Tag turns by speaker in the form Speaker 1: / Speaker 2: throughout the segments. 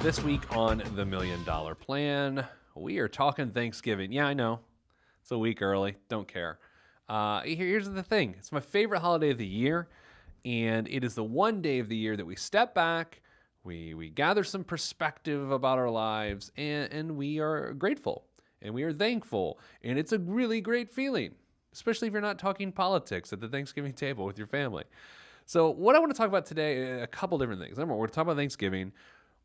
Speaker 1: This week on The Million Dollar Plan, we are talking Thanksgiving. Yeah, I know. It's a week early. Don't care. Here's the thing. It's my favorite holiday of the year, and it is the one day of the year that we step back, we gather some perspective about our lives, and we are grateful, and we are thankful, and it's a really great feeling, especially if you're not talking politics at the Thanksgiving table with your family. So what I want to talk about today, a couple different things. Number one, we're going to talk about Thanksgiving.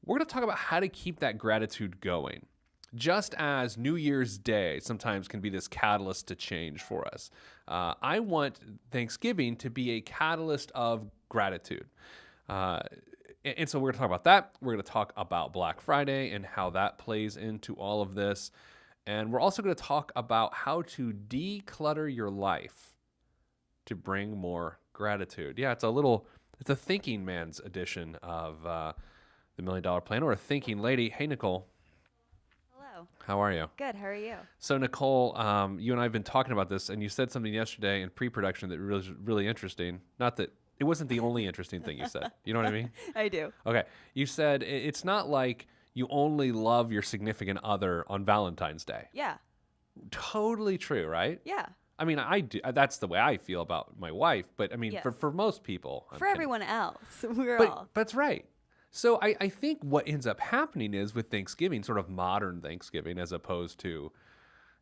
Speaker 1: We're going to talk about how to keep that gratitude going. Just as New Year's Day sometimes can be this catalyst to change for us, I want Thanksgiving to be a catalyst of gratitude. And so we're going to talk about that. We're going to talk about Black Friday and how that plays into all of this. And we're also going to talk about how to declutter your life to bring more gratitude. Yeah, it's a thinking man's edition of the Million Dollar Plan, or a thinking lady. Hey, Nicole.
Speaker 2: Hello.
Speaker 1: How are you?
Speaker 2: Good. How are you?
Speaker 1: So, Nicole, you and I have been talking about this, and you said something yesterday in pre-production that was really interesting. Not that it wasn't the only interesting thing you said. You know what I mean?
Speaker 2: I do.
Speaker 1: Okay. You said it's not like you only love your significant other on Valentine's Day.
Speaker 2: Yeah.
Speaker 1: Totally true, right?
Speaker 2: Yeah.
Speaker 1: I mean, I do. That's the way I feel about my wife. But I mean,
Speaker 2: Yes.
Speaker 1: for most people, I'm
Speaker 2: For
Speaker 1: kidding.
Speaker 2: everyone else, we're
Speaker 1: But
Speaker 2: all.
Speaker 1: that's right. So I think what ends up happening is with Thanksgiving, sort of modern Thanksgiving, as opposed to,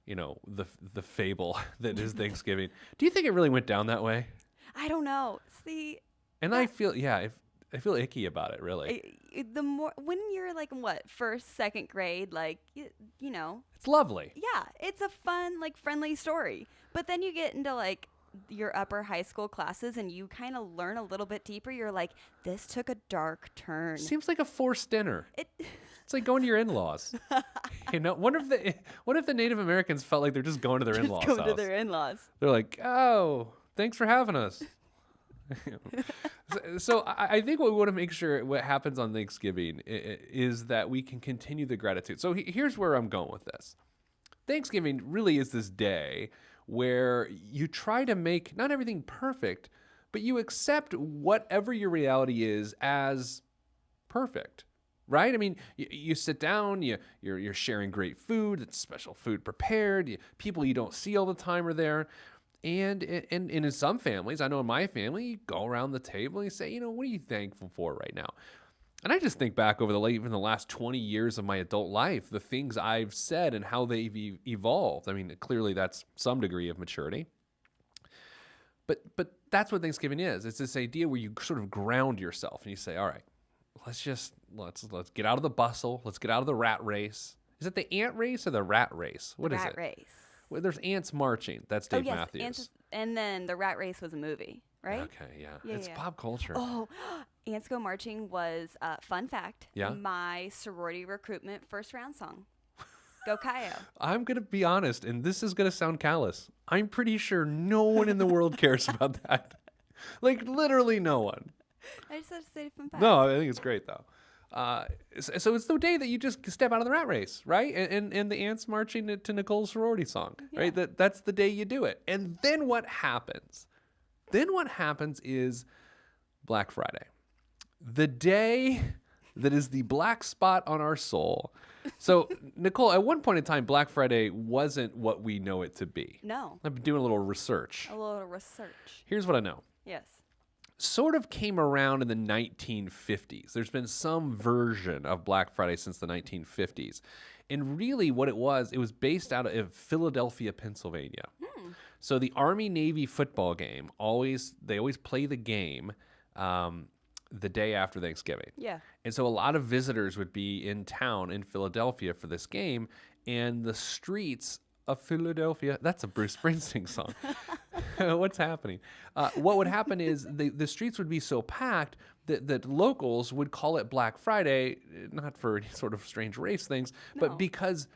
Speaker 1: the fable that is Thanksgiving. Do you think it really went down that way?
Speaker 2: I don't know. See,
Speaker 1: And I feel, I feel icky about it, really.
Speaker 2: the more when you're like in what, first, second grade, like you know,
Speaker 1: It's lovely.
Speaker 2: yeah, it's a fun, like friendly story. But then you get into like your upper high school classes and you kind of learn a little bit deeper. You're like, this took a dark turn.
Speaker 1: Seems like a forced dinner.
Speaker 2: It
Speaker 1: It's like going to your in-laws. What if the Native Americans felt like they're just going to their in-laws'
Speaker 2: go
Speaker 1: house?
Speaker 2: to their in-laws.
Speaker 1: They're like, oh, thanks for having us. So I think what we want to make sure what happens on Thanksgiving is that we can continue the gratitude. So here's where I'm going with this. Thanksgiving really is this day where you try to make not everything perfect, but you accept whatever your reality is as perfect. Right? I mean, you sit down, you're sharing great food, it's special food prepared, people you don't see all the time are there. And in some families, I know in my family, you go around the table and you say, what are you thankful for right now? And I just think back over even the last 20 years of my adult life, the things I've said and how they've evolved. I mean, clearly that's some degree of maturity. But that's what Thanksgiving is. It's this idea where you sort of ground yourself and you say, all right, let's get out of the bustle. Let's get out of the rat race. Is it the ant race or the rat race? What is it?
Speaker 2: Rat race.
Speaker 1: Well, there's ants marching. That's Dave
Speaker 2: yes,
Speaker 1: Matthews.
Speaker 2: and then the Rat Race was a movie, right?
Speaker 1: Okay, yeah.
Speaker 2: Yeah,
Speaker 1: It's
Speaker 2: yeah.
Speaker 1: pop culture.
Speaker 2: Oh, Ants Go Marching was, fun fact,
Speaker 1: Yeah?
Speaker 2: my sorority recruitment first round song. Go Kaio.
Speaker 1: I'm going to be honest, and this is going to sound callous. I'm pretty sure no one in the world cares about that. Like, literally no one.
Speaker 2: I just have to say fun fact.
Speaker 1: No, I think it's great, though. So it's the day that you just step out of the rat race, right? And the ants marching to Nicole's sorority song, right? That's the day you do it. And then what happens? Then what happens is Black Friday. The day that is the black spot on our soul. So, Nicole, at one point in time, Black Friday wasn't what we know it to be.
Speaker 2: No.
Speaker 1: I've been doing a little research.
Speaker 2: A little research.
Speaker 1: Here's what I know.
Speaker 2: Yes.
Speaker 1: Sort of came around in the 1950s. There's been some version of Black Friday since the 1950s. And really what it was based out of Philadelphia, Pennsylvania. So the Army-Navy football game, they always play the game the day after Thanksgiving.
Speaker 2: Yeah.
Speaker 1: And so a lot of visitors would be in town in Philadelphia for this game, and the streets of Philadelphia, that's a Bruce Springsteen song. What's happening? What would happen is the streets would be so packed that locals would call it Black Friday, not for any sort of strange race things,
Speaker 2: No.
Speaker 1: but because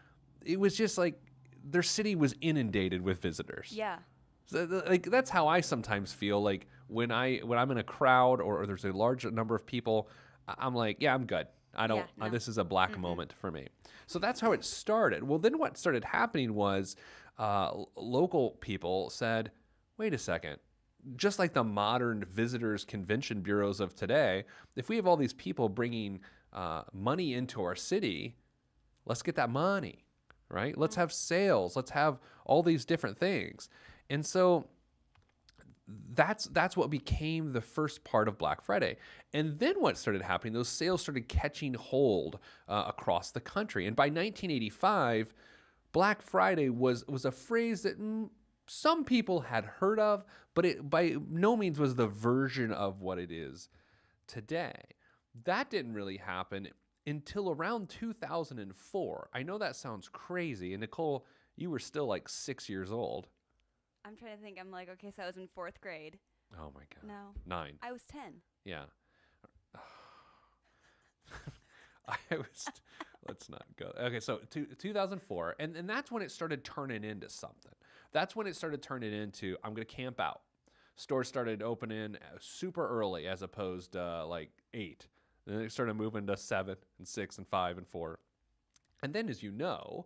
Speaker 1: it was just like their city was inundated with visitors.
Speaker 2: Yeah.
Speaker 1: So, like, that's how I sometimes feel. Like when I'm in a crowd or there's a large number of people, I'm like, yeah, I'm good. I don't.
Speaker 2: Yeah, no.
Speaker 1: This is a black moment for me. So that's how it started. Well, then what started happening was local people said, wait a second. Just like the modern visitors convention bureaus of today, if we have all these people bringing money into our city, let's get that money, right? Let's have sales. Let's have all these different things. And so that's what became the first part of Black Friday. And then what started happening, those sales started catching hold across the country. And by 1985, Black Friday was a phrase that some people had heard of, but it by no means was the version of what it is today. That didn't really happen until around 2004. I know that sounds crazy. And Nicole, you were still like 6 years old.
Speaker 2: I'm trying to think. I'm like, okay, so I was in 4th grade.
Speaker 1: Oh my God.
Speaker 2: No.
Speaker 1: 9.
Speaker 2: I was 10.
Speaker 1: Yeah. I was, let's not go. Okay, so 2004, and that's when it started turning into something. That's when it started turning into, I'm going to camp out. Stores started opening super early as opposed to like 8. And then it started moving to 7 and 6 and 5 and 4. And then, as you know,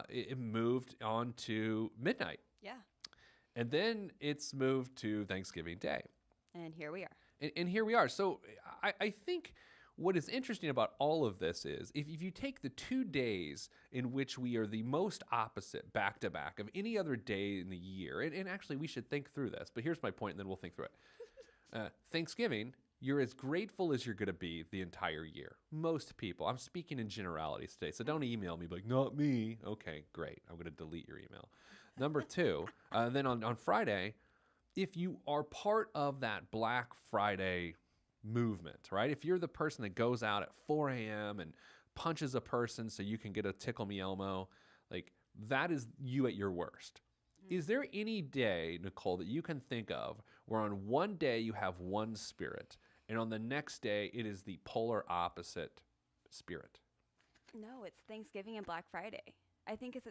Speaker 1: it moved on to midnight.
Speaker 2: Yeah.
Speaker 1: And then it's moved to Thanksgiving Day.
Speaker 2: And here we are.
Speaker 1: And here we are. So I think what is interesting about all of this is if you take the 2 days in which we are the most opposite back to back of any other day in the year, and actually we should think through this, but here's my point and then we'll think through it. Thanksgiving, you're as grateful as you're going to be the entire year. Most people. I'm speaking in generalities today, so don't email me like, not me. Okay, great. I'm going to delete your email. Number 2, then on Friday, if you are part of that Black Friday movement, right? If you're the person that goes out at 4 a.m. and punches a person so you can get a Tickle Me Elmo, like that is you at your worst. Is there any day, Nicole, that you can think of where on one day you have one spirit and on the next day it is the polar opposite spirit?
Speaker 2: No, it's Thanksgiving and Black Friday. I think it's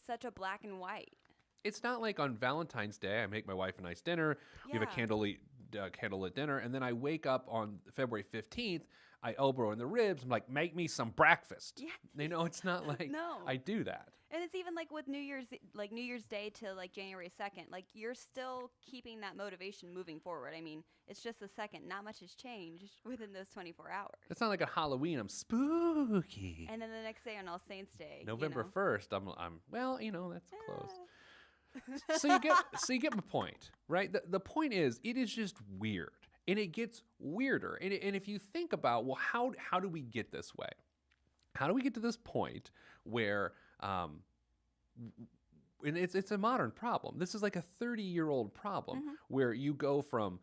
Speaker 2: such a black and white.
Speaker 1: It's not like on Valentine's Day, I make my wife a nice dinner, we have a candlelit dinner, and then I wake up on February 15th, I elbow her in the ribs, I'm like, make me some breakfast.
Speaker 2: Yeah.
Speaker 1: You know, it's not like
Speaker 2: No.
Speaker 1: I do that.
Speaker 2: And it's even like with New Year's Day to like January 2nd, like you're still keeping that motivation moving forward. I mean, it's just a second. Not much has changed within those 24 hours.
Speaker 1: It's not like a Halloween, I'm spooky.
Speaker 2: And then the next day on All Saints Day,
Speaker 1: November
Speaker 2: you know.
Speaker 1: 1st, I'm well, you know, that's close. So you get my point, right? The point is, it is just weird, and it gets weirder. And if you think about, well, how do we get this way? How do we get to this point where, and it's a modern problem. This is like a 30-year-old problem where you go from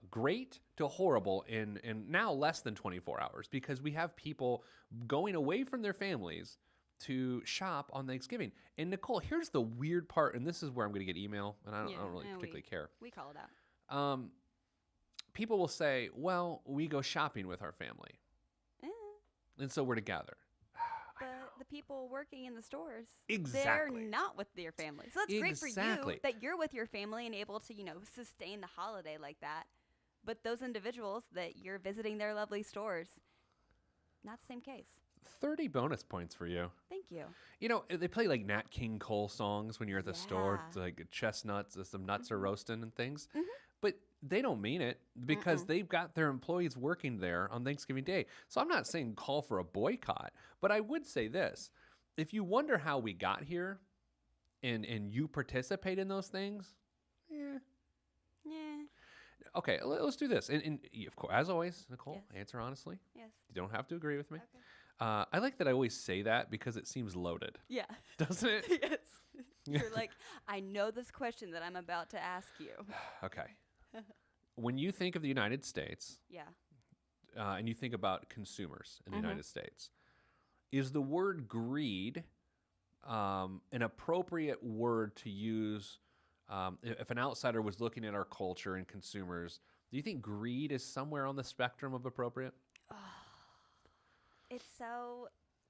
Speaker 1: great to horrible in now less than 24 hours because we have people going away from their families to shop on Thanksgiving. And Nicole, here's the weird part, and this is where I'm going to get email, and I don't really particularly care.
Speaker 2: We call it out.
Speaker 1: People will say, well, we go shopping with our family. And so we're together.
Speaker 2: But the people working in the stores,
Speaker 1: Exactly.
Speaker 2: they're not with their family. So that's great for you that you're with your family and able to, sustain the holiday like that. But those individuals that you're visiting their lovely stores, not the same case.
Speaker 1: 30 bonus points for you.
Speaker 2: Thank you.
Speaker 1: You know, they play like Nat King Cole songs when you're at the store. It's like chestnuts, some nuts are roasting and things. But they don't mean it because they've got their employees working there on Thanksgiving Day. So I'm not saying call for a boycott, but I would say this. If you wonder how we got here and you participate in those things,
Speaker 2: Yeah.
Speaker 1: Okay, let's do this. And of course, as always, Nicole, answer honestly.
Speaker 2: Yes.
Speaker 1: You don't have to agree with me.
Speaker 2: Okay.
Speaker 1: I like that I always say that because it seems loaded.
Speaker 2: Yeah.
Speaker 1: Doesn't it?
Speaker 2: Yes. You're like, I know this question that I'm about to ask you.
Speaker 1: Okay. When you think of the United States,
Speaker 2: Yeah.
Speaker 1: and you think about consumers in the United States, is the word greed an appropriate word to use if an outsider was looking at our culture and consumers? Do you think greed is somewhere on the spectrum of appropriate?
Speaker 2: It's so,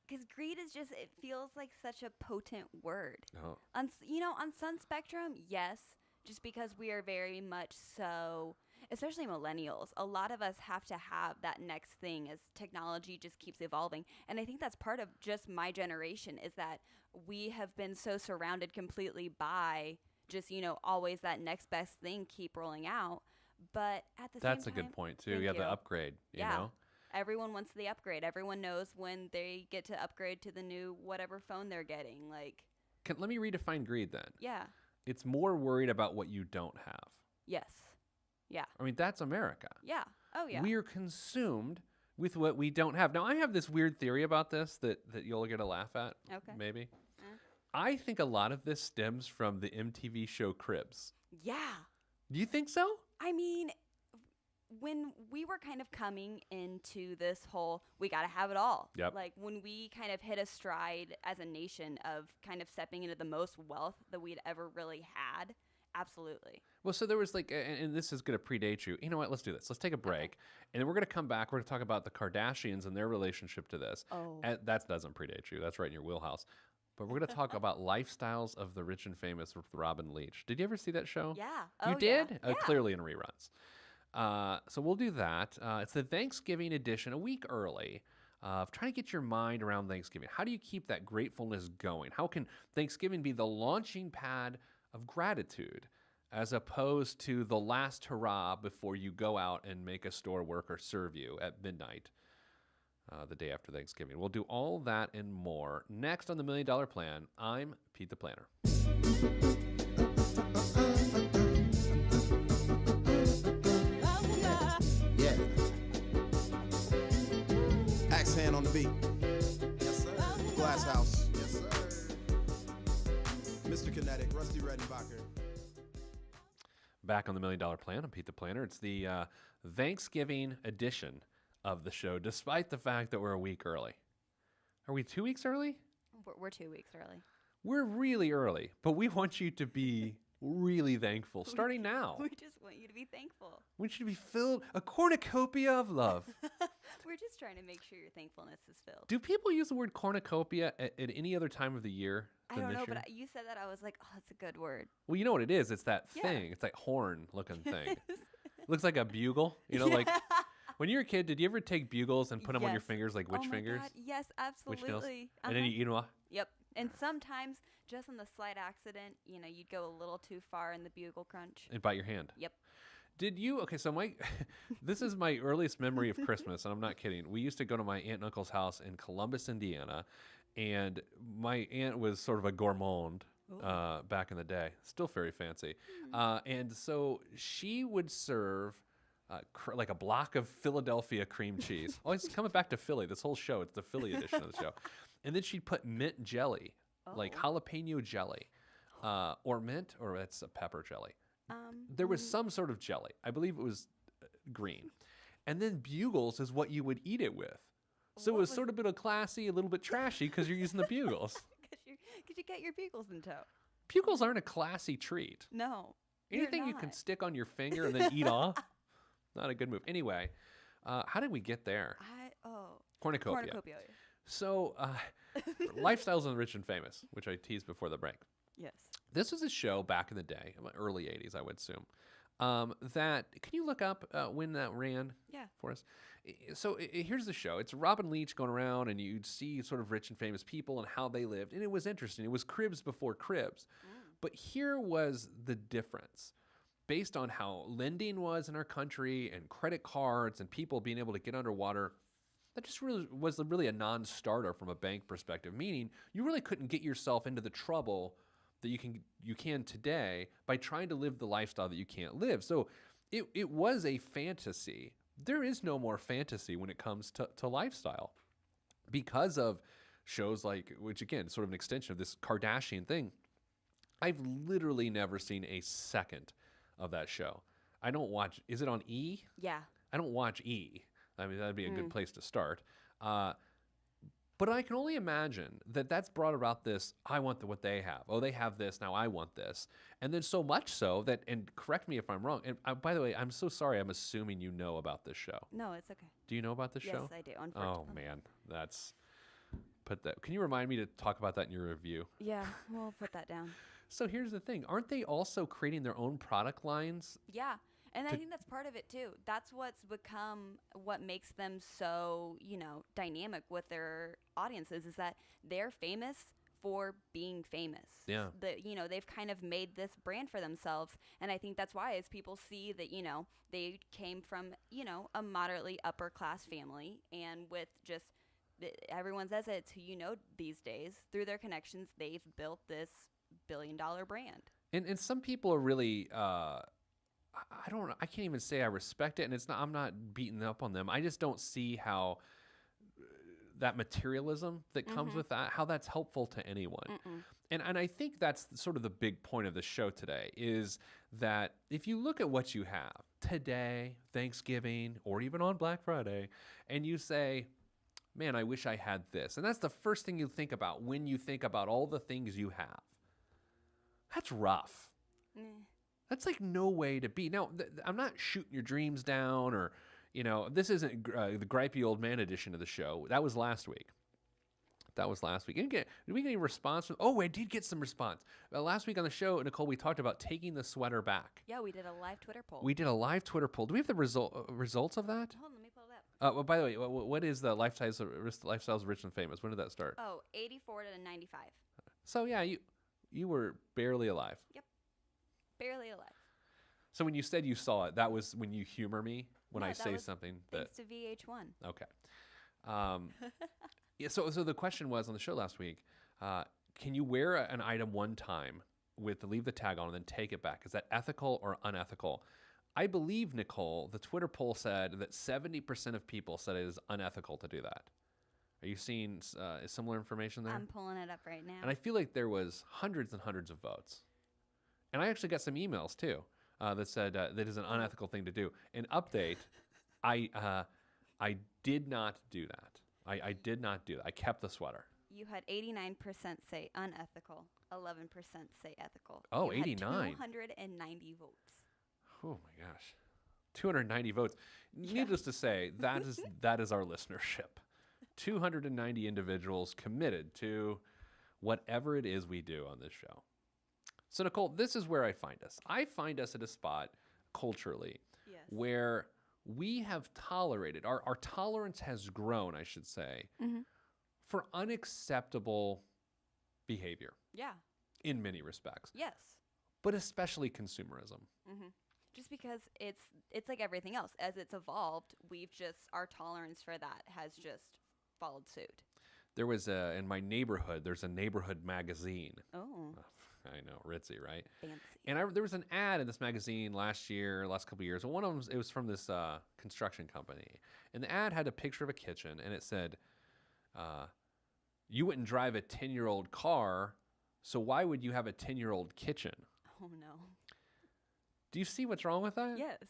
Speaker 2: because greed is just, it feels like such a potent word.
Speaker 1: Oh.
Speaker 2: On some spectrum, yes, just because we are very much so, especially millennials, a lot of us have to have that next thing as technology just keeps evolving. And I think that's part of just my generation is that we have been so surrounded completely by just, always that next best thing keep rolling out. But at the
Speaker 1: That's a
Speaker 2: same time,
Speaker 1: good point too.
Speaker 2: thank
Speaker 1: Yeah, the
Speaker 2: you.
Speaker 1: upgrade, you
Speaker 2: Yeah.
Speaker 1: know?
Speaker 2: Everyone wants the upgrade. Everyone knows when they get to upgrade to the new whatever phone they're getting. Like,
Speaker 1: Let me redefine greed then.
Speaker 2: yeah.
Speaker 1: It's more worried about what you don't have.
Speaker 2: Yes. Yeah.
Speaker 1: I mean, that's America.
Speaker 2: Yeah. Oh, yeah.
Speaker 1: We're consumed with what we don't have. Now, I have this weird theory about this that you'll get a laugh at,
Speaker 2: Okay.
Speaker 1: maybe.
Speaker 2: Eh.
Speaker 1: I think a lot of this stems from the MTV show Cribs.
Speaker 2: Yeah.
Speaker 1: Do you think so?
Speaker 2: I mean, when we were kind of coming into this whole, we got to have it all.
Speaker 1: Yep.
Speaker 2: Like when we kind of hit a stride as a nation of kind of stepping into the most wealth that we'd ever really had. Absolutely.
Speaker 1: Well, so there was like, and this is going to predate you. You know what? Let's do this. Let's take a break. And then we're going to come back. We're going to talk about the Kardashians and their relationship to this.
Speaker 2: Oh.
Speaker 1: And that doesn't predate you. That's right in your wheelhouse. But we're going to talk about lifestyles of the rich and famous with Robin Leach. Did you ever see that show?
Speaker 2: Yeah.
Speaker 1: You
Speaker 2: Oh,
Speaker 1: did?
Speaker 2: Yeah.
Speaker 1: Clearly in reruns. So we'll do that. It's the Thanksgiving edition, a week early, of trying to get your mind around Thanksgiving. How do you keep that gratefulness going? How can Thanksgiving be the launching pad of gratitude as opposed to the last hurrah before you go out and make a store worker serve you at midnight the day after Thanksgiving? We'll do all that and more next on the $1 Million Plan. I'm Pete the Planner.
Speaker 3: Yeah. Axe hand on the beat. Yes, sir. Glass House. Yes, sir. Mr. Kinetic, Rusty Redenbacher.
Speaker 1: Back on the $1 Million Plan. I'm Pete the Planner. It's the Thanksgiving edition of the show, despite the fact that we're a week early. Are we 2 weeks early?
Speaker 2: We're 2 weeks early.
Speaker 1: We're really early, but we want you to be really thankful starting now.
Speaker 2: We just want you to be thankful.
Speaker 1: We want you to be filled a cornucopia of love.
Speaker 2: We're just trying to make sure your thankfulness is filled.
Speaker 1: Do people use the word cornucopia at any other time of the year
Speaker 2: I
Speaker 1: than
Speaker 2: don't
Speaker 1: this
Speaker 2: know,
Speaker 1: year?
Speaker 2: but you said that, I was like, oh, that's a good word.
Speaker 1: Well, you know what it is. It's that
Speaker 2: Yeah.
Speaker 1: thing. It's that horn-looking thing. Looks like a bugle. You know, like when you were a kid, did you ever take bugles and put them on your
Speaker 2: Yes.
Speaker 1: fingers, like witch
Speaker 2: Oh my
Speaker 1: fingers?
Speaker 2: God, yes,
Speaker 1: Witch nails?
Speaker 2: absolutely.
Speaker 1: And then you eat them off?
Speaker 2: Yep. And sometimes, just on the slight accident, you'd go a little too far in the bugle crunch.
Speaker 1: And bite your hand.
Speaker 2: Yep.
Speaker 1: Did you? Okay, so this is my earliest memory of Christmas, and I'm not kidding. We used to go to my aunt and uncle's house in Columbus, Indiana, and my aunt was sort of a gourmand back in the day, still very fancy. And so she would serve like a block of Philadelphia cream cheese. Always coming back to Philly. This whole show, it's the Philly edition of the show. And then she'd put mint jelly, like jalapeno jelly, or mint, or it's a pepper jelly. There was some sort of jelly. I believe it was green. And then bugles is what you would eat it with. So it was sort of a bit classy, a little bit trashy because you're using the bugles.
Speaker 2: Because you get your bugles in tow.
Speaker 1: Bugles aren't a classy treat.
Speaker 2: No. you're
Speaker 1: Anything you can
Speaker 2: not.
Speaker 1: stick on your finger and then eat off, not a good move. Anyway, how did we get there? Cornucopia.
Speaker 2: Cornucopia.
Speaker 1: So, Lifestyles of the Rich and Famous, which I teased before the break.
Speaker 2: Yes.
Speaker 1: This was a show back in the day, early 80s, I would assume. Can you look up when that ran
Speaker 2: Yeah.
Speaker 1: for us? So here's the show. It's Robin Leach going around, and you'd see sort of rich and famous people and how they lived. And it was interesting. It was Cribs before Cribs. But here was the difference. Based on how lending was in our country and credit cards and people being able to get underwater, that just really was really a non-starter from a bank perspective, meaning you really couldn't get yourself into the trouble that you can today by trying to live the lifestyle that you can't live. So it was a fantasy. There is no more fantasy when it comes to lifestyle because of shows like, which again, is sort of an extension of this Kardashian thing. I've literally never seen a second of that show. I don't watch, is it on E?
Speaker 2: Yeah.
Speaker 1: I don't watch E. I mean, that'd be a good place to start. But I can only imagine that that's brought about this, I want what they have. Oh, they have this, now I want this. And then so much so that, and correct me if I'm wrong, and by the way, I'm so sorry, I'm assuming you know about this show.
Speaker 2: No, it's okay.
Speaker 1: Do you know about this show?
Speaker 2: Yes, I do.
Speaker 1: Oh,
Speaker 2: Unfortunately.
Speaker 1: man, can you remind me to talk about that in your review?
Speaker 2: Yeah, we'll put that down.
Speaker 1: So here's the thing. Aren't they also creating their own product lines?
Speaker 2: Yeah. And I think that's part of it too. That's what's become what makes them so, dynamic with their audiences is that they're famous for being famous.
Speaker 1: Yeah.
Speaker 2: They've kind of made this brand for themselves. And I think that's why, as people see that, they came from, a moderately upper class family, and with just, everyone says it's who these days, through their connections, they've built this billion-dollar brand.
Speaker 1: And some people are really, I can't even say I respect it. And I'm not beating up on them. I just don't see how that materialism that comes with that, how that's helpful to anyone. And I think that's sort of the big point of the show today, is that if you look at what you have today, Thanksgiving, or even on Black Friday, and you say, man, I wish I had this. And that's the first thing you think about when you think about all the things you have. That's rough. That's like no way to be. Now, I'm not shooting your dreams down, or, this isn't the gripey old man edition of the show. That was last week. Did we get any response? Oh, I did get some response. Last week on the show, Nicole, we talked about taking the sweater back.
Speaker 2: Yeah, we did a live Twitter poll.
Speaker 1: Do we have the results of that?
Speaker 2: Hold on, let me pull it up.
Speaker 1: Well, by the way, what is the Lifestyles Rich and Famous? When did that start?
Speaker 2: Oh, 84 to 95.
Speaker 1: So, yeah, you were barely alive.
Speaker 2: Yep. Barely alive.
Speaker 1: So when you said you saw it, that was when you humor me when I say something
Speaker 2: thanks to VH1.
Speaker 1: Okay. Yeah. So the question was on the show last week: can you wear an item one time leave the tag on and then take it back? Is that ethical or unethical? I believe, Nicole, the Twitter poll said that 70% of people said it is unethical to do that. Are you seeing similar information there?
Speaker 2: I'm pulling it up right now.
Speaker 1: And I feel like there was hundreds and hundreds of votes. And I actually got some emails too that said that is an unethical thing to do. An update, I did not do that. I did not do that. I kept the sweater.
Speaker 2: You had 89% say unethical, 11% say ethical.
Speaker 1: Oh,
Speaker 2: you
Speaker 1: 89.
Speaker 2: Had 290 votes.
Speaker 1: Oh my gosh. 290 votes. Needless to say, that is our listenership. 290 individuals committed to whatever it is we do on this show. So, Nicole, this is where I find us. I find us at a spot culturally where we have tolerated, our tolerance has grown, I should say, for unacceptable behavior.
Speaker 2: Yeah.
Speaker 1: In many respects.
Speaker 2: Yes.
Speaker 1: But especially consumerism.
Speaker 2: Just because it's like everything else. As it's evolved, our tolerance for that has just followed suit.
Speaker 1: There was in my neighborhood, there's a neighborhood magazine.
Speaker 2: Oh.
Speaker 1: I know, ritzy, right?
Speaker 2: Fancy.
Speaker 1: And there was an ad in this magazine last couple of years. And one of them, it was from this construction company. And the ad had a picture of a kitchen, and it said, you wouldn't drive a 10-year-old car, so why would you have a 10-year-old kitchen?
Speaker 2: Oh, no.
Speaker 1: Do you see what's wrong with that?
Speaker 2: Yes.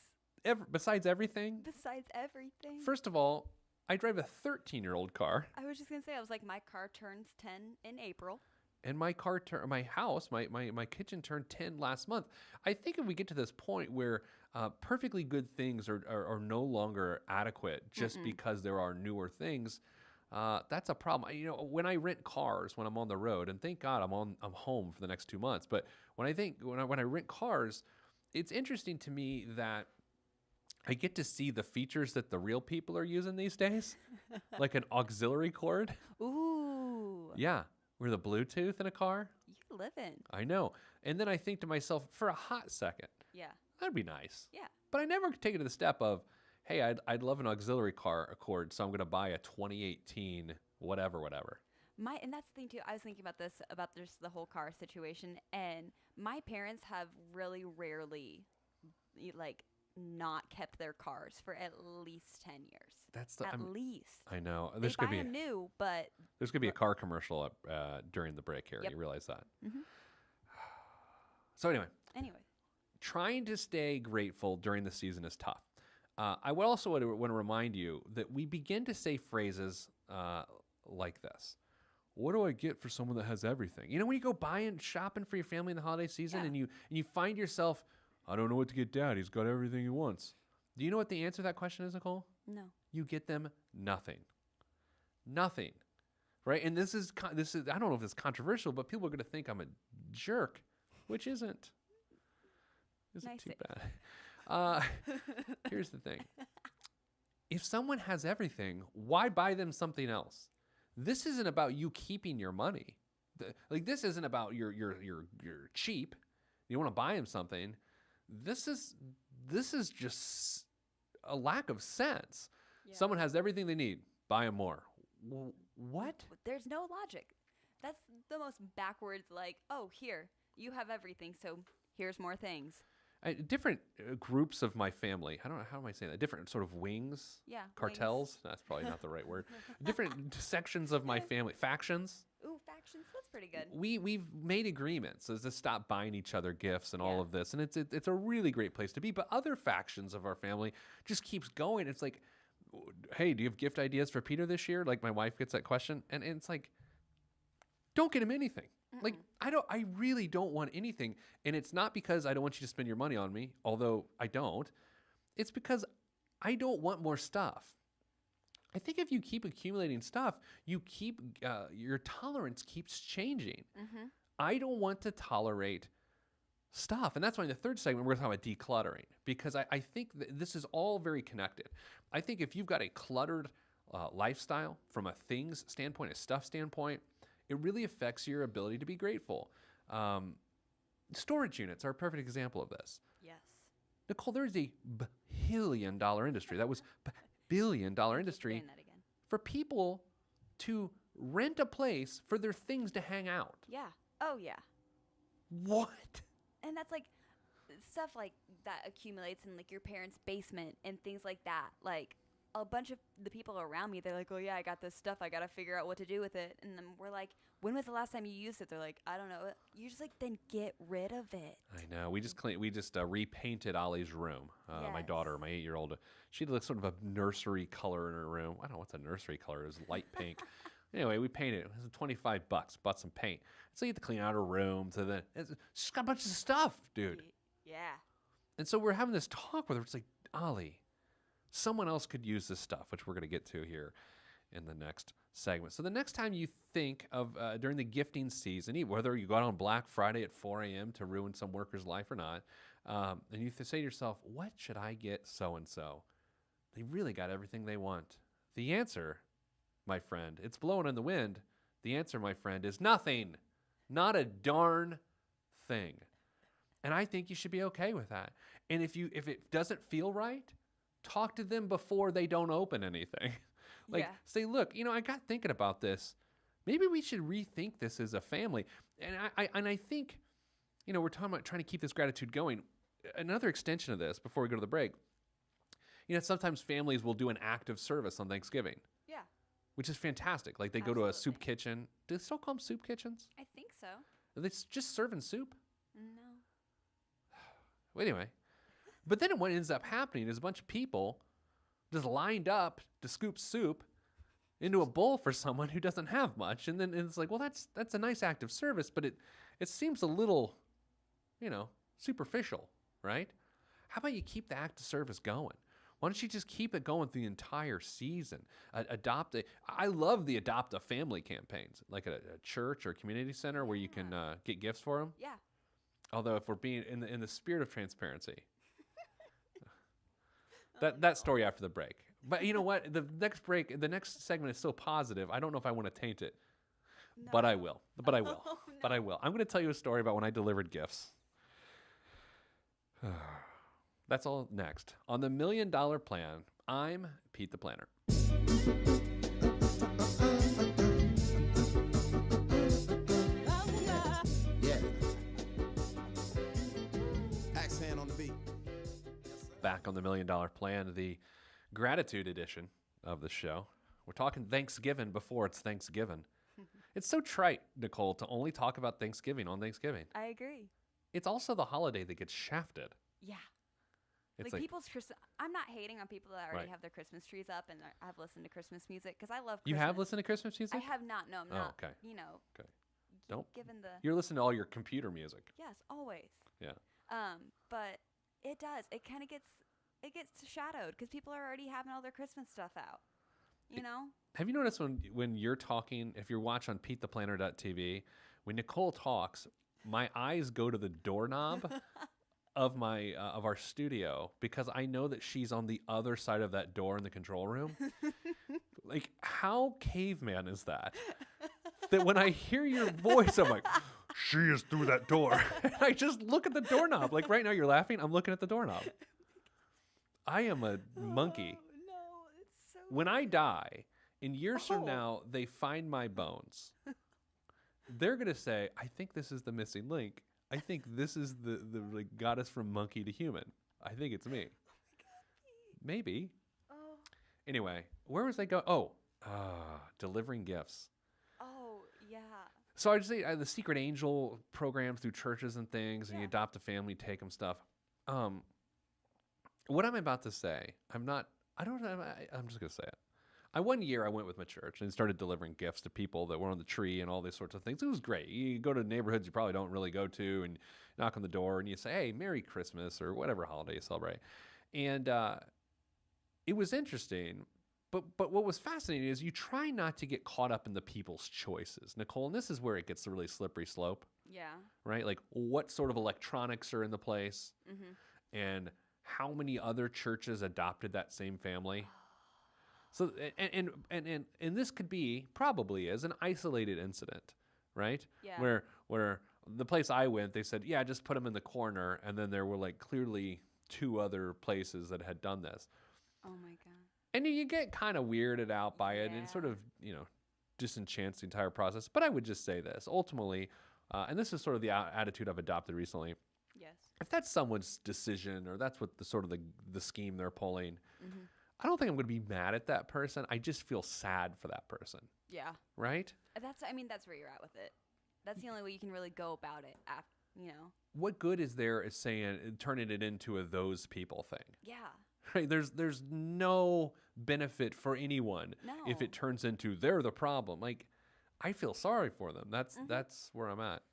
Speaker 1: Besides everything?
Speaker 2: Besides everything?
Speaker 1: First of all, I drive a 13-year-old car.
Speaker 2: I was just going to say, my car turns 10 in April.
Speaker 1: And my kitchen turned 10 last month. I think if we get to this point where perfectly good things are no longer adequate just because there are newer things, that's a problem. When I rent cars, when I'm on the road, and thank God I'm home for the next 2 months. But when I rent cars, it's interesting to me that I get to see the features that the real people are using these days, like an auxiliary cord.
Speaker 2: Ooh.
Speaker 1: Yeah. We're the Bluetooth in a car.
Speaker 2: You live in.
Speaker 1: I know. And then I think to myself, for a hot second,
Speaker 2: yeah,
Speaker 1: that'd be nice.
Speaker 2: Yeah.
Speaker 1: But I never take it to the step of, hey, I'd love an auxiliary cord, so I'm going to buy a 2018 whatever.
Speaker 2: And that's the thing too. I was thinking about the whole car situation, and my parents have really rarely, not kept their cars for at least 10 years. That's at least.
Speaker 1: I know.
Speaker 2: They buy them new, but
Speaker 1: there's gonna be a car commercial during the break here. Yep. You realize that? So anyway, trying to stay grateful during the season is tough. I would also want to remind you that we begin to say phrases like this. What do I get for someone that has everything? When you go shopping for your family in the holiday season, and you find yourself, I don't know what to get Dad. He's got everything he wants. Do you know what the answer to that question is, Nicole?
Speaker 2: No.
Speaker 1: You get them nothing. Nothing. Right? And this is I don't know if it's controversial, but people are going to think I'm a jerk, which isn't. Isn't too bad. Here's the thing. If someone has everything, why buy them something else? This isn't about you keeping your money. Like, this isn't about you're cheap. You want to buy him something. This is just a lack of sense.
Speaker 2: Yeah.
Speaker 1: Someone has everything they need. Buy him more. What?
Speaker 2: There's no logic. That's the most backwards, like, oh, here, you have everything, so here's more things.
Speaker 1: Different groups of my family. I don't know, how am I saying that? Different sort of wings.
Speaker 2: Yeah.
Speaker 1: Cartels. That's probably not the right word. Different sections of my family. Factions.
Speaker 2: Ooh, factions. That's pretty good.
Speaker 1: We've made agreements as to stop buying each other gifts and all
Speaker 2: Yeah.
Speaker 1: of this, and it's a really great place to be. But other factions of our family just keeps going. It's like, hey, do you have gift ideas for Peter this year? Like, my wife gets that question, and it's like, don't get him anything. Like, I really don't want anything. And it's not because I don't want you to spend your money on me, although I don't. It's because I don't want more stuff. I think if you keep accumulating stuff, you keep, your tolerance keeps changing. I don't want to tolerate stuff. And that's why in the third segment, we're talking about decluttering, because I think that this is all very connected. I think if you've got a cluttered lifestyle from a things standpoint, a stuff standpoint, it really affects your ability to be grateful. Storage units are a perfect example of this.
Speaker 2: Yes.
Speaker 1: Nicole, there is a billion-dollar industry. That was billion-dollar industry
Speaker 2: Saying that again.
Speaker 1: for people to rent a place for their things to hang out.
Speaker 2: Yeah. Oh, yeah.
Speaker 1: What?
Speaker 2: And that's like stuff like that accumulates in like your parents' basement and things like that. Like a bunch of the people around me, they're like, oh yeah, I got this stuff. I got to figure out what to do with it. And then we're like, when was the last time you used it? They're like, I don't know. You're just like, then get rid of it.
Speaker 1: I know. We just repainted Ollie's room. My
Speaker 2: Yes.
Speaker 1: daughter, my 8-year-old, she looks sort of a nursery color in her room. I don't know what's a nursery color. It was light pink. Anyway, we painted it. It was $25. Bought some paint. So you have to clean out her room. So then she's got a bunch of stuff, dude.
Speaker 2: Yeah.
Speaker 1: And so we're having this talk with her. It's like, Ollie, someone else could use this stuff, which we're going to get to here in the next segment. So the next time you think of during the gifting season, whether you go out on Black Friday at 4 a.m. to ruin some worker's life or not, and you say to yourself, what should I get so-and-so? They really got everything they want. The answer, my friend, it's blowing in the wind. The answer, my friend, is nothing. Not a darn thing. And I think you should be okay with that. And if it doesn't feel right, talk to them before they don't open anything. Like,
Speaker 2: Yeah.
Speaker 1: say, look, I got thinking about this. Maybe we should rethink this as a family. And I think, we're talking about trying to keep this gratitude going. Another extension of this before we go to the break, sometimes families will do an act of service on Thanksgiving,
Speaker 2: Yeah.
Speaker 1: which is fantastic. Like, they go to a soup
Speaker 2: Absolutely.
Speaker 1: kitchen. Do they still call them soup kitchens?
Speaker 2: I think so.
Speaker 1: Are they just serving soup?
Speaker 2: No.
Speaker 1: Well, anyway, but then what ends up happening is a bunch of people just lined up to scoop soup into a bowl for someone who doesn't have much, and then it's like, well, that's a nice act of service, but it seems a little, superficial, right? How about you keep the act of service going? Why don't you just keep it going the entire season? I love the Adopt a Family campaigns, like at a church or community center where you can get gifts for them.
Speaker 2: Yeah.
Speaker 1: Although, if we're being in the spirit of transparency, that story after the break. But you know what? The next segment is so positive. I don't know if I want to taint it, but I will. But I will. But I will. I'm going to tell you a story about when I delivered gifts. That's all next on the $1 Million Plan. I'm Pete the Planner.
Speaker 3: Yeah. Axe hand on the beat.
Speaker 1: Back on the $1 Million Plan, the gratitude edition of the show. We're talking Thanksgiving before it's Thanksgiving. It's so trite, Nicole, to only talk about Thanksgiving on Thanksgiving.
Speaker 2: I agree.
Speaker 1: It's also the holiday that gets shafted.
Speaker 2: Yeah.
Speaker 1: It's
Speaker 2: Like people's Christmas. I'm not hating on people that already
Speaker 1: Right.
Speaker 2: have their Christmas trees up and I've listened to Christmas music because I love.
Speaker 1: You
Speaker 2: Christmas.
Speaker 1: have listened to Christmas music?
Speaker 2: I have not. No, I'm
Speaker 1: Oh,
Speaker 2: not.
Speaker 1: okay. Okay. Don't-
Speaker 2: Given the.
Speaker 1: You're listening to all your computer music.
Speaker 2: Yes, always.
Speaker 1: Yeah.
Speaker 2: But it does. It kind of gets shadowed because people are already having all their Christmas stuff out. You know.
Speaker 1: Have you noticed when you're talking, if you're watching on PeteThePlanner.tv, when Nicole talks, my eyes go to the doorknob of our studio because I know that she's on the other side of that door in the control room. Like, how caveman is that? that when I hear your voice, I'm like, she is through that door. And I just look at the doorknob. Like right now, you're laughing. I'm looking at the doorknob. I am a monkey.
Speaker 2: Oh, no, it's so
Speaker 1: When I die, in years from
Speaker 2: Oh.
Speaker 1: now, they find my bones. They're gonna say, "I think this is the missing link. I think this is the like got us from monkey to human. I think it's me. Maybe."
Speaker 2: Oh,
Speaker 1: Anyway, where was I go? Oh, delivering gifts.
Speaker 2: oh, yeah.
Speaker 1: So I just say the secret angel programs through churches and things, and you
Speaker 2: Yeah.
Speaker 1: adopt a family, take them stuff. What I'm about to say, I'm just gonna say it. One year I went with my church and started delivering gifts to people that were on the tree and all these sorts of things. It was great. You go to neighborhoods you probably don't really go to, and knock on the door and you say, "Hey, Merry Christmas," or whatever holiday you celebrate. And it was interesting. But what was fascinating is you try not to get caught up in the people's choices, Nicole. And this is where it gets the really slippery slope,
Speaker 2: Yeah.
Speaker 1: right? Like what sort of electronics are in the place, and how many other churches adopted that same family. So and this could be probably as an isolated incident, right?
Speaker 2: Yeah.
Speaker 1: Where the place I went, they said, yeah, just put them in the corner, and then there were like clearly 2 other places that had done this.
Speaker 2: Oh my god.
Speaker 1: And you get kind of weirded out by it, and sort
Speaker 2: Yeah.
Speaker 1: of, disenchants the entire process. But I would just say this, ultimately, and this is sort of the attitude I've adopted recently.
Speaker 2: Yes.
Speaker 1: If that's someone's decision, or that's what the sort of the scheme they're pulling,
Speaker 2: Mm-hmm.
Speaker 1: I don't think I'm going to be mad at that person. I just feel sad for that person,
Speaker 2: Yeah.
Speaker 1: right?
Speaker 2: That's where you're at with it. That's the only way you can really go about it.
Speaker 1: What good is there is saying turning it into a those people thing?
Speaker 2: Yeah.
Speaker 1: Right? There's no benefit for anyone if
Speaker 2: No.
Speaker 1: it turns into they're the problem. Like, I feel sorry for them.
Speaker 2: Mm-hmm.
Speaker 1: That's where I'm at.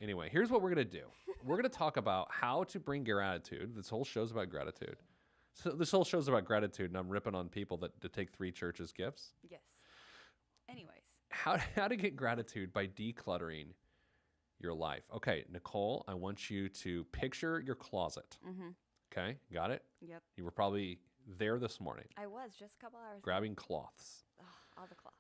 Speaker 1: Anyway, here's what we're gonna do. We're gonna talk about how to bring gratitude. This whole show's about gratitude. So this whole show's about gratitude, and I'm ripping on people that to take 3 churches' gifts.
Speaker 2: Yes. Anyways.
Speaker 1: How to get gratitude by decluttering your life. Okay, Nicole, I want you to picture your closet.
Speaker 2: Mm-hmm.
Speaker 1: Okay, got it?
Speaker 2: Yep.
Speaker 1: You were probably there this morning,
Speaker 2: I was just a couple hours.
Speaker 1: grabbing cloths.
Speaker 2: Ugh, all the cloths.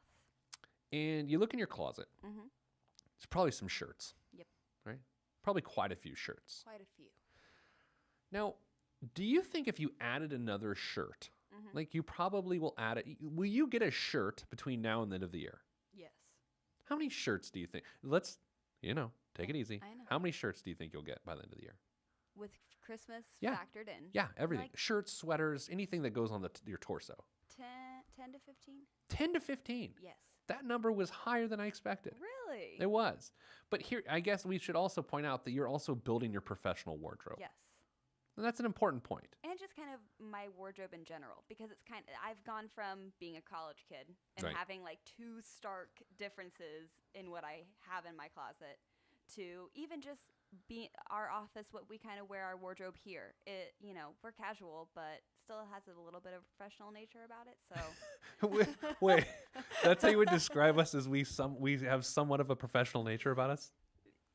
Speaker 1: And you look in your closet.
Speaker 2: Mm-hmm.
Speaker 1: There's probably some shirts.
Speaker 2: Yep.
Speaker 1: Right? Probably quite a few shirts.
Speaker 2: Quite a few.
Speaker 1: Now, do you think if you added another shirt,
Speaker 2: Mm-hmm.
Speaker 1: like you probably will add it, will you get a shirt between now and the end of the year?
Speaker 2: Yes.
Speaker 1: How many shirts do you think? Let's, take it easy.
Speaker 2: I know.
Speaker 1: How many shirts do you think you'll get by the end of the year?
Speaker 2: With Christmas
Speaker 1: Yeah.
Speaker 2: factored in.
Speaker 1: Yeah, everything.
Speaker 2: Like-
Speaker 1: Shirts, sweaters, anything that goes on your torso.
Speaker 2: 10 to 15?
Speaker 1: 10 to 15.
Speaker 2: Yes.
Speaker 1: That number was higher than I expected.
Speaker 2: Really?
Speaker 1: It was. But here, I guess we should also point out that you're also building your professional wardrobe.
Speaker 2: Yes.
Speaker 1: And that's an important point.
Speaker 2: And just kind of my wardrobe in general, because it's I've gone from being a college kid and
Speaker 1: Right.
Speaker 2: having like 2 stark differences in what I have in my closet to even just our office, what we kind of wear our wardrobe here. We're casual, but still has a little bit of professional nature about it. So
Speaker 1: Wait, that's how you would describe us, as we have somewhat of a professional nature about us?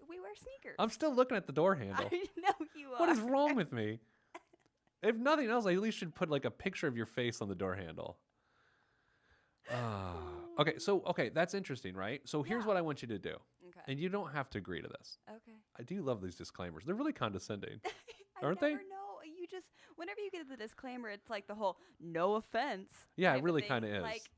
Speaker 2: we wear sneakers.
Speaker 1: I'm still looking at the door handle.
Speaker 2: I know you are.
Speaker 1: What is wrong with me? If nothing else, I at least should put like a picture of your face on the door handle. Okay, that's interesting, right? So here's
Speaker 2: Yeah.
Speaker 1: what I want you to do.
Speaker 2: Okay.
Speaker 1: And you don't have to agree to this.
Speaker 2: Okay.
Speaker 1: I do love these disclaimers. They're really condescending.
Speaker 2: I
Speaker 1: Aren't
Speaker 2: never
Speaker 1: they?
Speaker 2: know. You just whenever you get the disclaimer, it's like the whole no offense.
Speaker 1: Yeah, it
Speaker 2: type of
Speaker 1: really
Speaker 2: thing.
Speaker 1: kinda is.
Speaker 2: Like,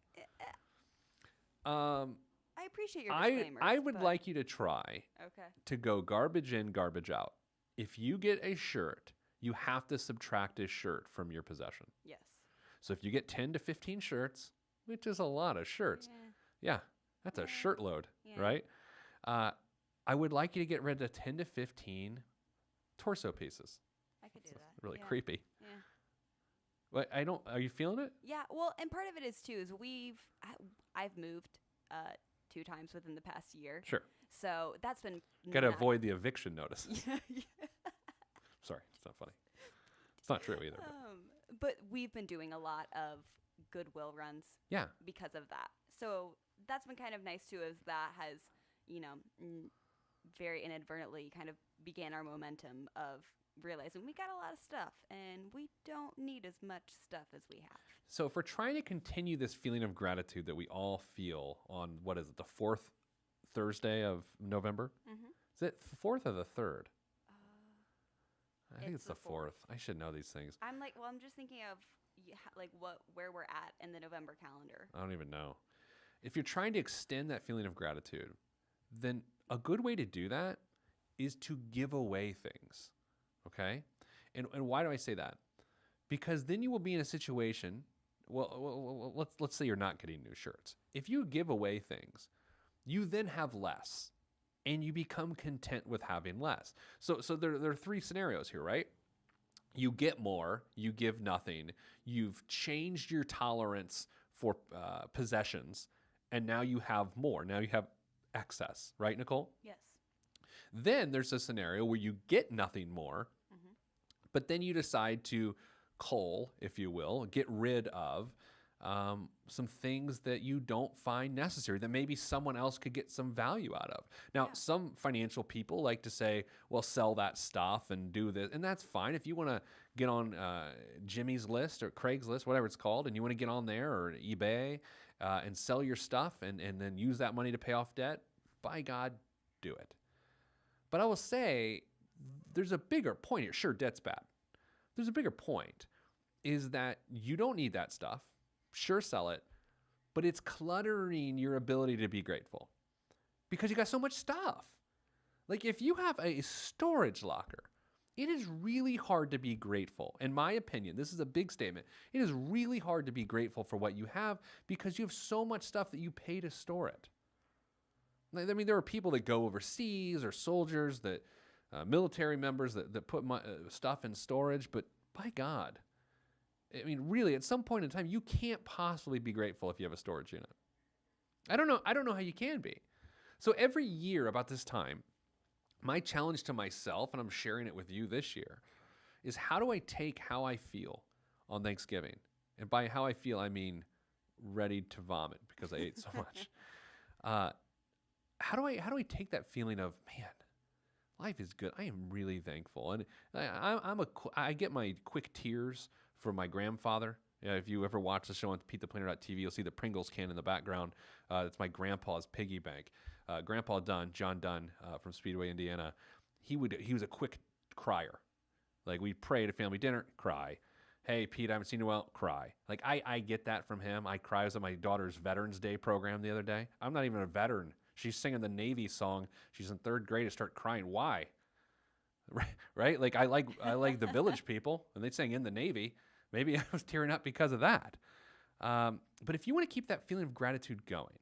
Speaker 1: Um,
Speaker 2: I appreciate your
Speaker 1: I
Speaker 2: disclaimers.
Speaker 1: would
Speaker 2: but-
Speaker 1: like you to try
Speaker 2: Okay.
Speaker 1: to go garbage in, garbage out. If you get a shirt, you have to subtract a shirt from your possession.
Speaker 2: Yes.
Speaker 1: So if you get 10 to 15 shirts, which is a lot of shirts,
Speaker 2: Yeah.
Speaker 1: yeah, that's a
Speaker 2: Yeah.
Speaker 1: shirt load,
Speaker 2: Yeah.
Speaker 1: right? I would like you to get rid of 10 to 15 torso pieces.
Speaker 2: I could do that.
Speaker 1: Really
Speaker 2: yeah.
Speaker 1: creepy.
Speaker 2: Yeah.
Speaker 1: But are you feeling it?
Speaker 2: Yeah. Well, and part of it is too is I've moved 2 times within the past year,
Speaker 1: Sure.
Speaker 2: so that's been
Speaker 1: Got to
Speaker 2: not-
Speaker 1: avoid the eviction notice.
Speaker 2: Yeah, yeah.
Speaker 1: Sorry, it's not funny. It's not true either.
Speaker 2: But we've been doing a lot of Goodwill runs
Speaker 1: Yeah.
Speaker 2: because of that. So that's been kind of nice too, is that has, very inadvertently kind of began our momentum of realizing we got a lot of stuff and we don't need as much stuff as we have.
Speaker 1: So if we're trying to continue this feeling of gratitude that we all feel on, what is it, the fourth Thursday of November?
Speaker 2: Mm-hmm.
Speaker 1: Is it the fourth or the third? I think
Speaker 2: It's
Speaker 1: it's the
Speaker 2: the fourth.
Speaker 1: fourth. I should know these things.
Speaker 2: I'm just thinking of where we're at in the November calendar.
Speaker 1: I don't even know. If you're trying to extend that feeling of gratitude, then a good way to do that is to give away things. Okay? And why do I say that? Because then you will be in a situation, let's say you're not getting new shirts. If you give away things, you then have less and you become content with having less. So there are three scenarios here, right? You get more, you give nothing, you've changed your tolerance for possessions, and now you have more. Now you have excess, right, Nicole?
Speaker 2: Yes.
Speaker 1: Then there's a scenario where you get nothing more, but then you decide to cull, if you will, get rid of some things that you don't find necessary that maybe someone else could get some value out of. Now, some financial people like to say, well, sell that stuff and do this. And that's fine. If you want to get on Jimmy's list or Craig's list, whatever it's called, and you want to get on there or eBay and sell your stuff and then use that money to pay off debt, by God, do it. But I will say there's a bigger point here. Sure, debt's bad. There's a bigger point is that you don't need that stuff. Sure, sell it, but it's cluttering your ability to be grateful because you got so much stuff. Like if you have a storage locker, it is really hard to be grateful. In my opinion, this is a big statement. It is really hard to be grateful for what you have because you have so much stuff that you pay to store it. I mean, there are people that go overseas or soldiers that military members that put stuff in storage, but by God, I mean, really, at some point in time, you can't possibly be grateful if you have a storage unit. I don't know how you can be. So every year about this time, my challenge to myself, and I'm sharing it with you this year, is how do I take how I feel on Thanksgiving? And by how I feel, I mean ready to vomit because I ate so much. How do I take that feeling of, man, life is good. I am really thankful. And I get my quick tears from my grandfather. If you ever watch the show on PeteThePlanner.tv, you'll see the Pringles can in the background. It's my grandpa's piggy bank. Grandpa Dunn, John Dunn from Speedway, Indiana, he was a quick crier. Like we'd pray at a family dinner, cry. Hey, Pete, I haven't seen you well, cry. Like I get that from him. I cry. I was at my daughter's Veterans Day program the other day. I'm not even a veteran. She's singing the Navy song. She's in third grade. I start crying. Why? Right? Like I like the Village People, and they sang In the Navy. Maybe I was tearing up because of that. But if you want to keep that feeling of gratitude going,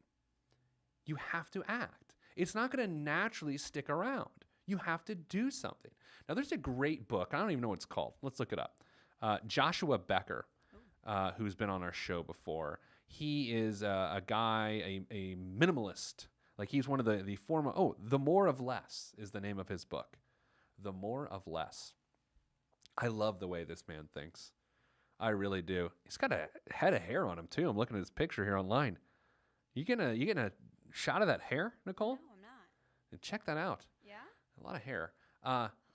Speaker 1: you have to act. It's not going to naturally stick around. You have to do something. Now, there's a great book. I don't even know what it's called. Let's look it up. Joshua Becker, who's been on our show before. He is a guy, a minimalist. Like he's one of the former, The More of Less is the name of his book. The More of Less. I love the way this man thinks. I really do. He's got a head of hair on him too. I'm looking at his picture here online. You getting a shot of that hair, Nicole?
Speaker 2: No, I'm not.
Speaker 1: And check that out.
Speaker 2: Yeah?
Speaker 1: A lot of hair.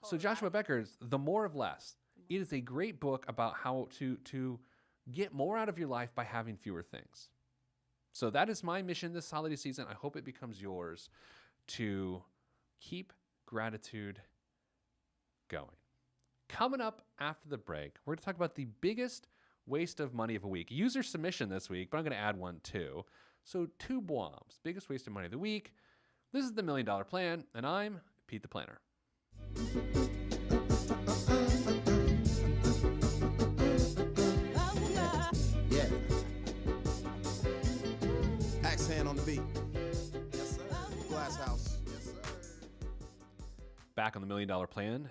Speaker 1: So Joshua Becker's The More of Less. It is a great book about how to get more out of your life by having fewer things. So that is my mission this holiday season. I hope it becomes yours to keep gratitude going. Coming up after the break, we're going to talk about the biggest waste of money of a week. User submission this week, but I'm going to add one too. So 2 bombs, biggest waste of money of the week. This is the $1 Million Plan, and I'm Pete the Planner.
Speaker 3: Yeah. Axe hand on the beat. Yes, sir. Glass house. Yes, sir.
Speaker 1: Back on the $1 Million Plan.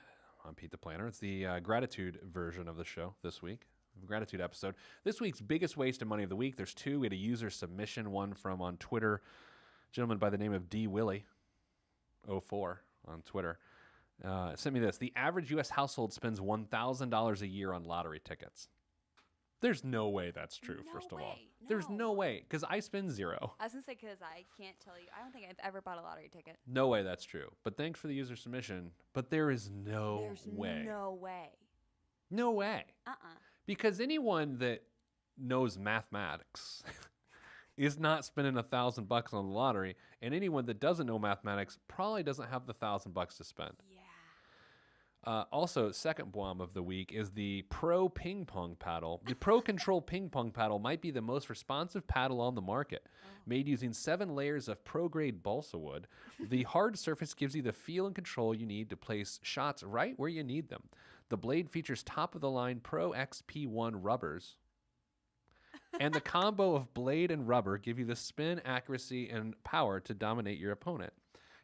Speaker 1: I'm Pete the Planner. It's the gratitude version of the show this week. Gratitude episode. This week's biggest waste of money of the week. There's 2. We had a user submission, one from on Twitter, a gentleman by the name of D Willie 04 on Twitter. Sent me this. The average U.S. household spends $1,000 a year on lottery tickets. There's no way that's true,
Speaker 2: No
Speaker 1: first of all.
Speaker 2: way,
Speaker 1: There's
Speaker 2: no.
Speaker 1: no way, because I spend zero.
Speaker 2: I was gonna say because I can't tell you. I don't think I've ever bought a lottery ticket.
Speaker 1: No way that's true. But thanks for the user submission. But there is no
Speaker 2: There's
Speaker 1: way.
Speaker 2: no way.
Speaker 1: No way.
Speaker 2: Uh-uh.
Speaker 1: Because anyone that knows mathematics is not spending $1,000 on the lottery, and anyone that doesn't know mathematics probably doesn't have the $1,000 to spend.
Speaker 2: Yeah.
Speaker 1: Also, second bomb of the week is the Pro Ping Pong paddle. The Pro Control Ping Pong paddle might be the most responsive paddle on the market. Made using 7 layers of pro-grade balsa wood, the hard surface gives you the feel and control you need to place shots right where you need them. The blade features top-of-the-line Pro XP1 rubbers, and the combo of blade and rubber give you the spin, accuracy, and power to dominate your opponent.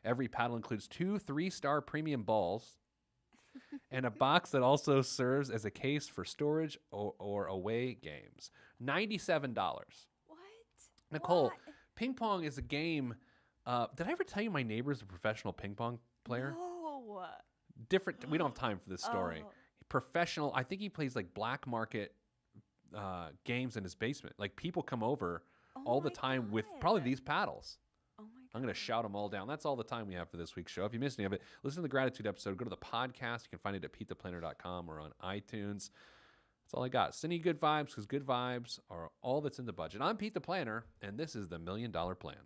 Speaker 1: Every paddle includes 2 3-star premium balls, and a box that also serves as a case for storage or away games. $97.
Speaker 2: What?
Speaker 1: Nicole,
Speaker 2: What?
Speaker 1: ping pong is a game. Did I ever tell you my neighbor's a professional ping pong player?
Speaker 2: No.
Speaker 1: Different. We don't have time for this story.
Speaker 2: Oh.
Speaker 1: Professional. I think he plays like black market games in his basement. Like people come over all the
Speaker 2: my
Speaker 1: time with probably
Speaker 2: God.
Speaker 1: these paddles.
Speaker 2: Oh my
Speaker 1: I'm going to shout them all down. That's all the time we have for this week's show. If you missed any of it, listen to the gratitude episode. Go to the podcast. You can find it at PeteThePlanner.com or on iTunes. That's all I got. Send you good vibes because good vibes are all that's in the budget. I'm Pete the Planner, and this is the $1 Million Plan.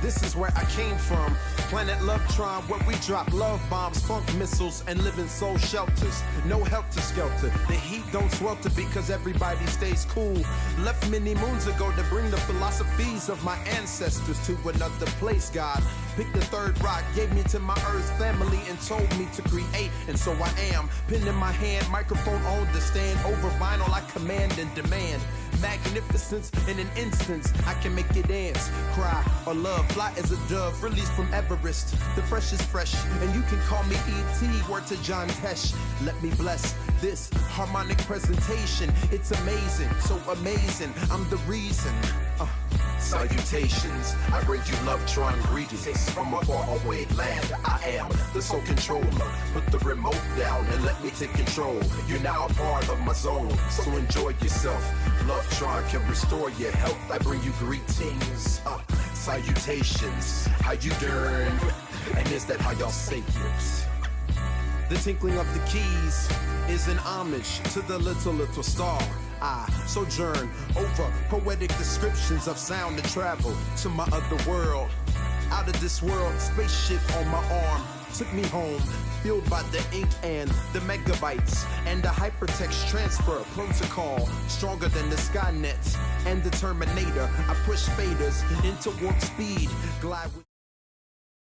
Speaker 3: This is where I came from. Planet Lovetron, where we drop love bombs, funk missiles, and live in soul shelters. No helter skelter. The heat don't swelter because everybody stays cool. Left many moons ago to bring the philosophies of my ancestors to another place, God. Picked the third rock, gave me to my earth family, and told me to create. And so I am. Pen in my hand, microphone on the stand. Over vinyl, I command and demand. Magnificence in an instance, I can make you dance, cry, or love. Fly as a dove, released from Everest. The fresh is fresh, and you can call me E.T. Word to John Tesh. Let me bless this harmonic presentation. It's amazing, so amazing. I'm the reason. Salutations, I bring you Lovetron greetings from a faraway land. I am the sole controller. Put the remote down and let me take control. You're now a part of my zone, so enjoy yourself. Lovetron can restore your health. I bring you greetings, salutations. How you doing? And is that how y'all say it? The tinkling of the keys is an homage to the little star. I sojourn over poetic descriptions of sound and travel to my other world. Out of this world, spaceship on my arm took me home, fueled by the ink and the megabytes and the hypertext transfer protocol, stronger than the Skynet and the Terminator. I push faders into warp speed, glide with